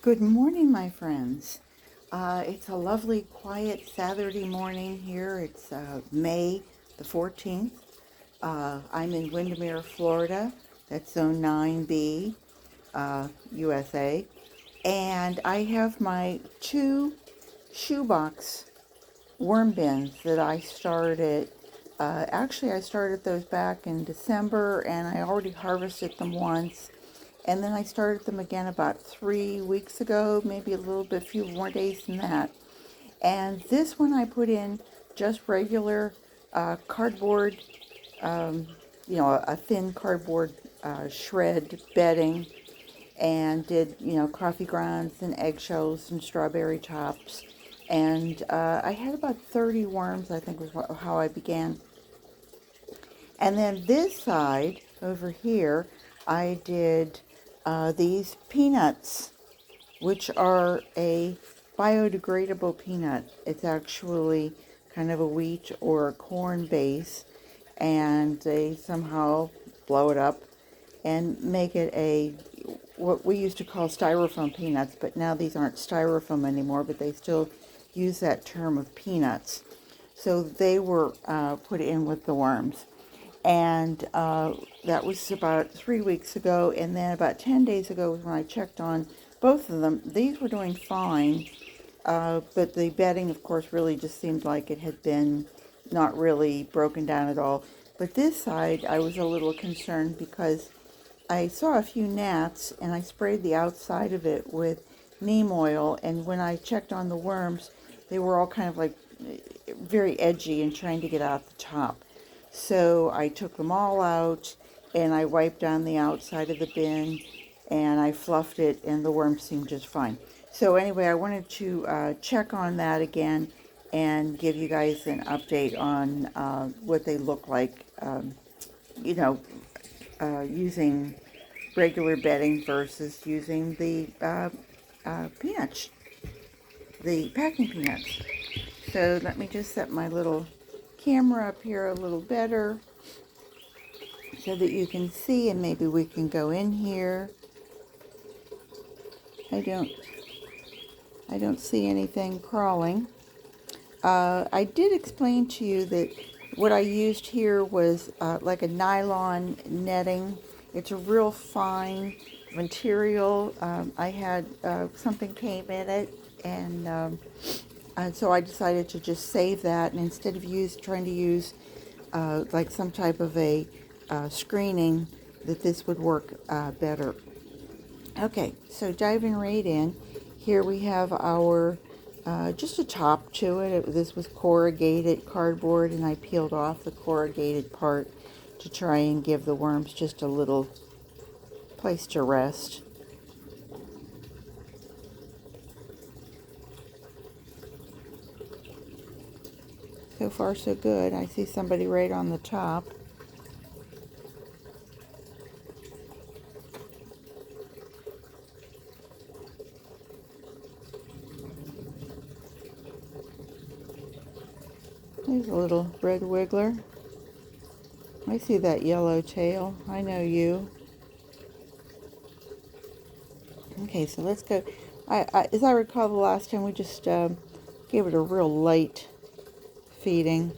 Good morning, my friends. It's a lovely, quiet Saturday morning here. It's May the 14th. I'm in Windermere, Florida. That's Zone 9B, USA. And I have my two shoebox worm bins that I started. Actually, I started those back in December, and I already harvested them once. And then I started them again about 3 weeks ago, maybe a little bit, few more days than that. And this one I put in just regular cardboard, a thin cardboard shred bedding, and did, coffee grounds and eggshells and strawberry tops. And I had about 30 worms, I think was how I began. And then this side over here, I did these peanuts, which are a biodegradable peanut. It's actually kind of a wheat or a corn base, and they somehow blow it up and make it what we used to call styrofoam peanuts, but now these aren't styrofoam anymore, but they still use that term of peanuts. So they were put in with the worms. And that was about 3 weeks ago, and then about 10 days ago was when I checked on both of them. These were doing fine, but the bedding, of course, really just seemed like it had been not really broken down at all. But this side, I was a little concerned because I saw a few gnats, and I sprayed the outside of it with neem oil, and when I checked on the worms, they were all kind of like very edgy and trying to get out the top. So I took them all out, and I wiped down the outside of the bin, and I fluffed it, and the worms seemed just fine. So anyway, I wanted to check on that again and give you guys an update on what they look like, using regular bedding versus using the peanuts, the packing peanuts. So let me just set my little camera up here a little better so that you can see, and maybe we can go in here. I don't see anything crawling. I did explain to you that what I used here was like a nylon netting. It's a real fine material. I had something came in it, and so I decided to just save that, and instead of trying to use like some type of a screening, that this would work better. Okay, so diving right in, here we have our just a top to it. This was corrugated cardboard, and I peeled off the corrugated part to try and give the worms just a little place to rest. So far so good. I see somebody right on the top. There's a little red wiggler. I see that yellow tail. I know you. Okay, so let's go. As I recall, the last time we just gave it a real light feeding.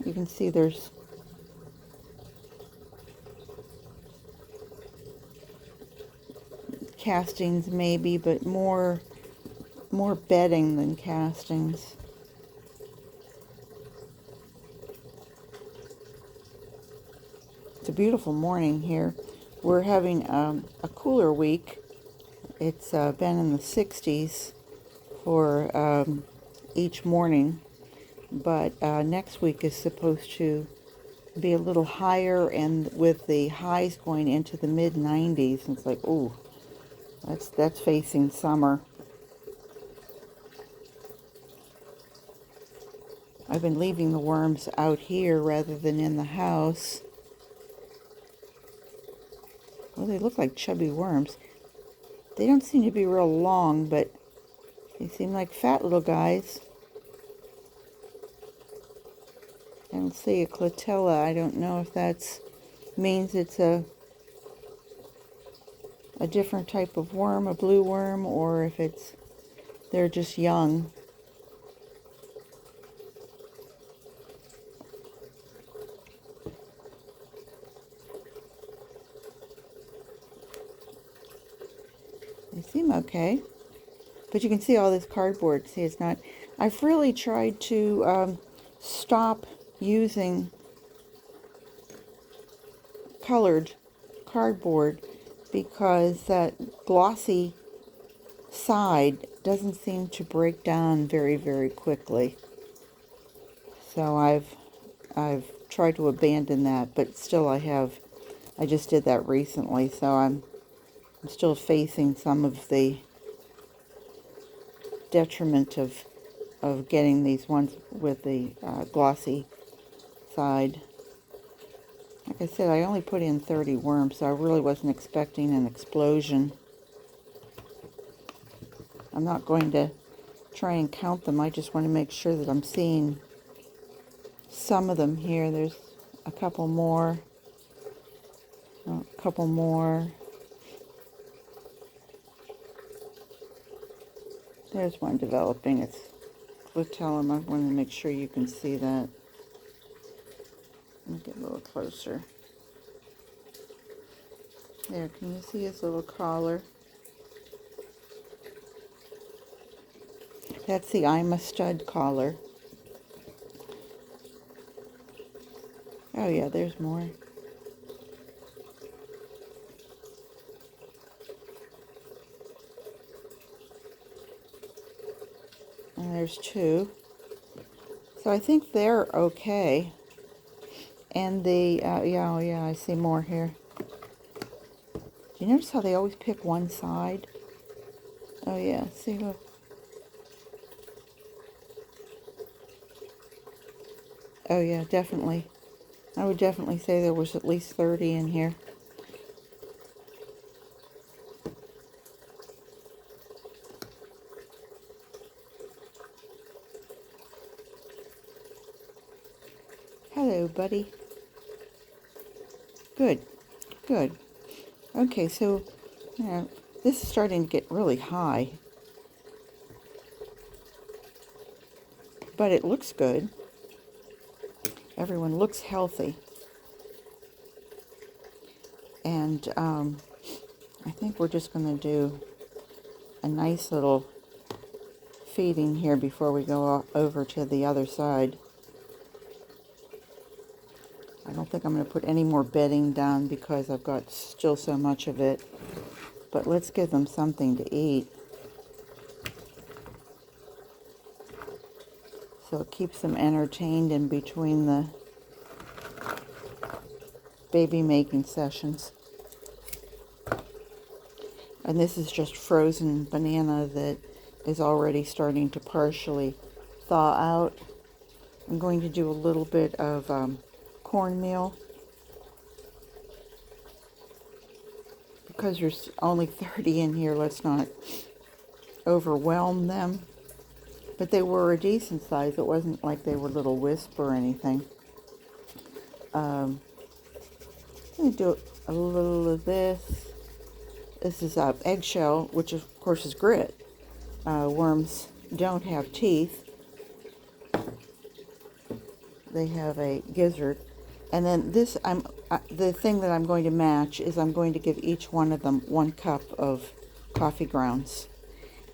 You can see there's castings maybe, but more bedding than castings. It's a beautiful morning here. We're having a cooler week. It's been in the 60s for each morning, but next week is supposed to be a little higher, and with the highs going into the mid 90s. It's like, ooh, that's facing summer. I've been leaving the worms out here rather than in the house. Well, they look like chubby worms. They don't seem to be real long, but they seem like fat little guys. I don't see a clatella. I don't know if that means it's a a different type of worm, a blue worm, or if they're just young. They seem okay, but you can see all this cardboard. See, it's not. I've really tried to stop using colored cardboard because that glossy side doesn't seem to break down very, very quickly. So I've tried to abandon that, but still I just did that recently, so I'm still facing some of the detriment of getting these ones with the glossy side. Like I said, I only put in 30 worms, so I really wasn't expecting an explosion. I'm not going to try and count them. I just want to make sure that I'm seeing some of them here. There's a couple more. A couple more. There's one developing. It's Glutellum. I want to make sure you can see that. Let me get a little closer. There, can you see his little collar? That's the Ima stud collar. Oh yeah, there's more. And there's two. So I think they're okay. And the, yeah, I see more here. Do you notice how they always pick one side? Oh yeah, see, look. Oh yeah, definitely. I would definitely say there was at least 30 in here. Hello, buddy. Good, good. Okay, so this is starting to get really high. But it looks good. Everyone looks healthy. And I think we're just going to do a nice little feeding here before we go over to the other side. I don't think I'm going to put any more bedding down because I've got still so much of it. But let's give them something to eat. So it keeps them entertained in between the baby making sessions. And this is just frozen banana that is already starting to partially thaw out. I'm going to do a little bit of cornmeal. Because there's only 30 in here, let's not overwhelm them. But they were a decent size. It wasn't like they were little wisp or anything. I'm going to do a little of this. This is eggshell, which of course is grit. Worms don't have teeth. They have a gizzard. And then this, the thing that I'm going to match is I'm going to give each one of them 1 cup of coffee grounds.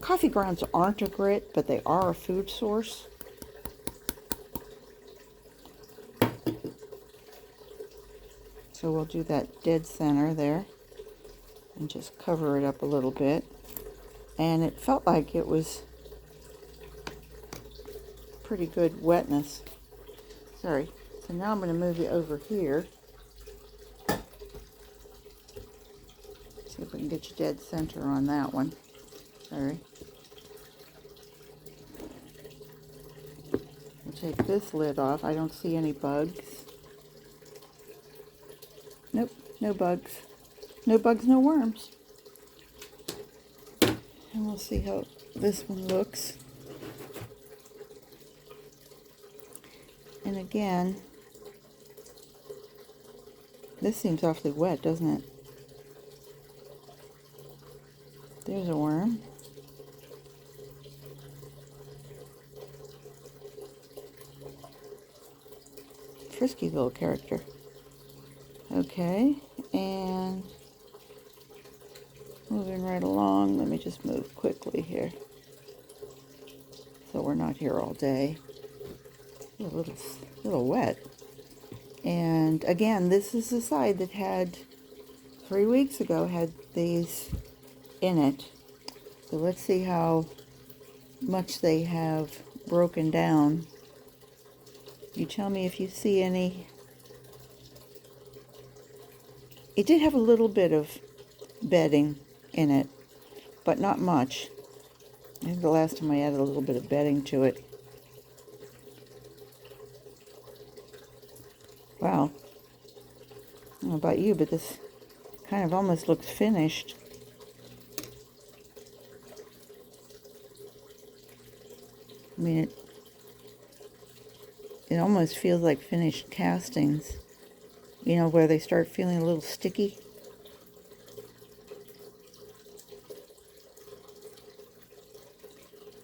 Coffee grounds aren't a grit, but they are a food source. So we'll do that dead center there and just cover it up a little bit. And it felt like it was pretty good wetness. Sorry. So now I'm going to move you over here. See if we can get you dead center on that one. Sorry. I'll take this lid off. I don't see any bugs. Nope, no bugs. No bugs, no worms. And we'll see how this one looks. And again, this seems awfully wet, doesn't it? There's a worm. Frisky little character. Okay, and moving right along. Let me just move quickly here so we're not here all day. A little wet. And again, this is the side that had 3 weeks ago had these in it. So let's see how much they have broken down. You tell me if you see any. It did have a little bit of bedding in it, but not much. I think the last time I added a little bit of bedding to it. Wow. I don't know about you, but this kind of almost looks finished. I mean, it almost feels like finished castings. You know, where they start feeling a little sticky.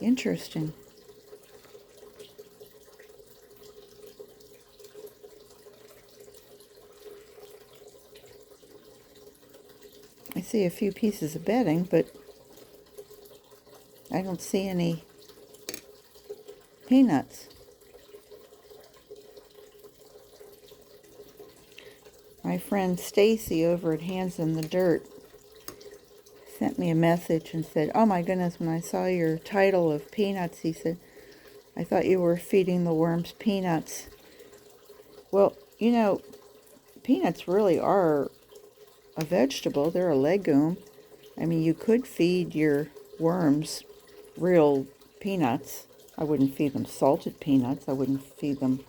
Interesting. I see a few pieces of bedding, but I don't see any peanuts. My friend Stacy over at Hands in the Dirt sent me a message and said, "Oh my goodness, when I saw your title of peanuts," he said, "I thought you were feeding the worms peanuts." Well, you know, peanuts really are a vegetable. They're a legume. I mean, you could feed your worms real peanuts. I wouldn't feed them salted peanuts. I wouldn't feed them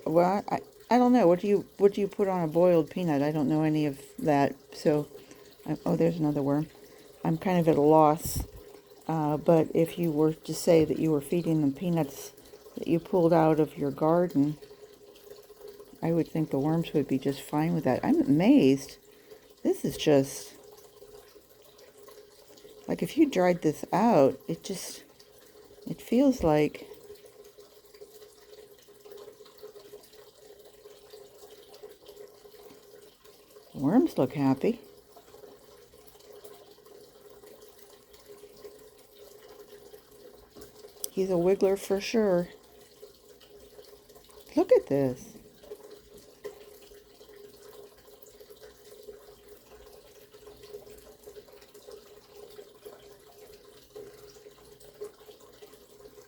well, I don't know. What do you put on a boiled peanut? I don't know any of that. So, oh, there's another worm. I'm kind of at a loss. But if you were to say that you were feeding them peanuts that you pulled out of your garden, I would think the worms would be just fine with that. I'm amazed. This is just like if you dried this out, it feels like worms look happy. He's a wiggler for sure. Look at this.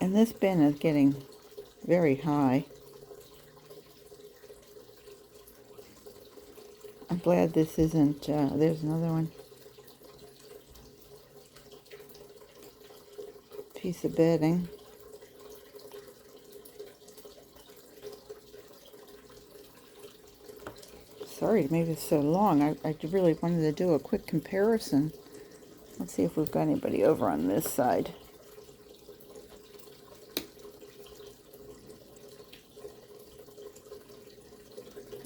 And this bin is getting very high. I'm glad this isn't, there's another one. Piece of bedding. Sorry to make this so long. I really wanted to do a quick comparison. Let's see if we've got anybody over on this side.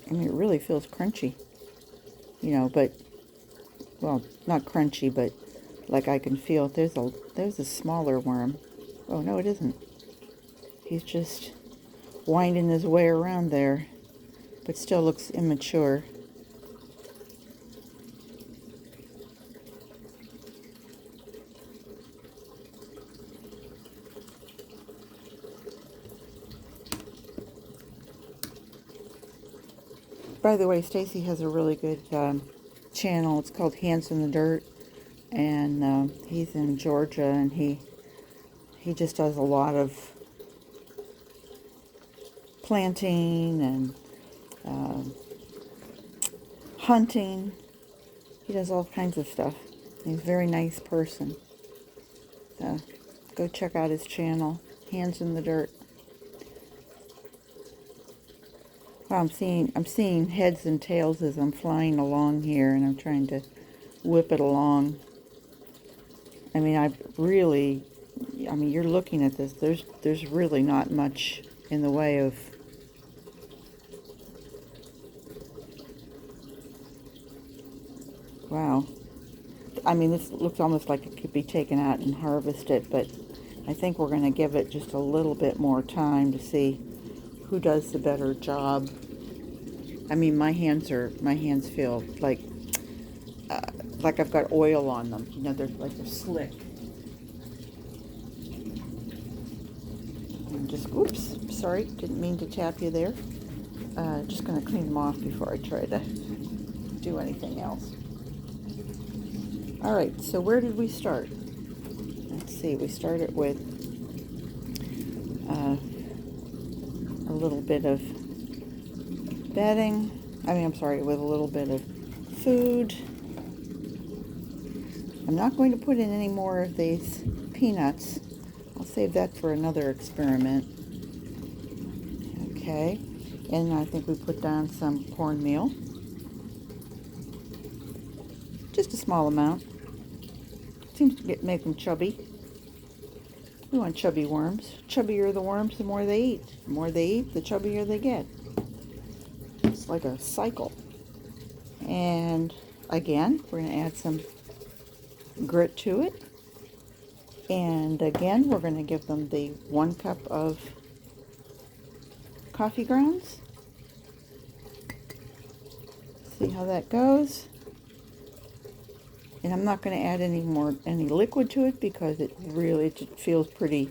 I mean, it really feels crunchy. You know, but, well, not crunchy, but like I can feel. There's a smaller worm. Oh, no, it isn't. He's just winding his way around there, but still looks immature. By the way, Stacy has a really good channel. It's called Hands in the Dirt, and he's in Georgia, and he just does a lot of planting and hunting. He does all kinds of stuff. He's a very nice person. So go check out his channel, Hands in the Dirt. Well, I'm seeing heads and tails as I'm flying along here, and I'm trying to whip it along. I mean, you're looking at this. There's really not much in the way of Wow. I mean, this looks almost like it could be taken out and harvested, but I think we're going to give it just a little bit more time to see who does the better job. I mean, my hands feel like I've got oil on them. You know, they're slick. And just, oops, sorry, didn't mean to tap you there. Just going to clean them off before I try to do anything else. All right, so where did we start? Let's see, we started with a little bit of bedding. With a little bit of food. I'm not going to put in any more of these peanuts. I'll save that for another experiment. Okay, and I think we put down some cornmeal. Just a small amount. Seems to make them chubby. We want chubby worms. Chubbier the worms, the more they eat. The more they eat, the chubbier they get. It's like a cycle. And again, we're going to add some grit to it. And again, we're going to give them the 1 cup of coffee grounds. See how that goes. And I'm not going to add any liquid to it because it feels pretty